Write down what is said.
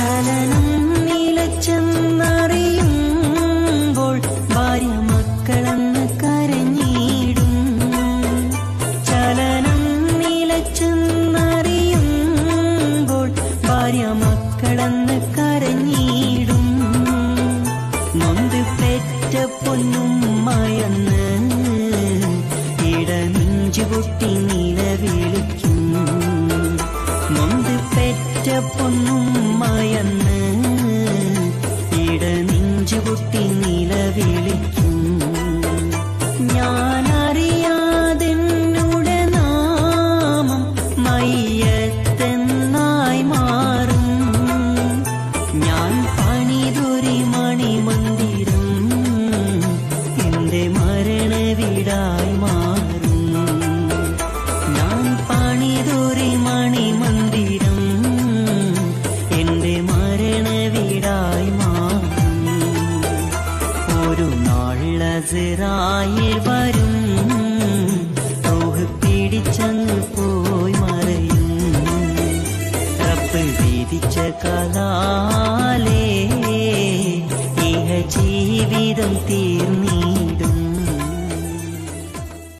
ചലനം നിലച്ചെന്നറിയുമ്പോൾ ഭാര്യ മക്കളെന്ന് കരഞ്ഞിടും. ചലനം നിലച്ചെന്നറിയുമ്പോൾ ഭാര്യ മക്കളെന്ന് കരഞ്ഞിടും. നൊന്ത് പെറ്റ പൊന്നുമ്മയെന്ന് ഇടനെഞ്ചുപൊട്ടി നിലവിളിക്കും. നൊന്ത് പെറ്റ പൊന്നുമ്മയെന്ന് ഇടനെഞ്ചുപൊട്ടി നിലവിളിക്കും. ഞാനറിയാതെന്നുടെ നാമം മയ്യത്തെന്നായി മാറും. ഞാൻ പണിതൊരു മണിമന്ദിരം എന്റെ മരണവീടായി മാറും. ഞാൻ പണിതൊരു മണിമന്ദിരം എന്റെ മരണവീടായി മാറും. ഒരു നാൾ അസ്റായിൽ വരും, റൂഹ് പിടിച്ചങ്ങ് പോയി മറയും. റബ്ബ് വിധിച്ച കലാലേ ഇഹ ജീവിതം തീർന്നി.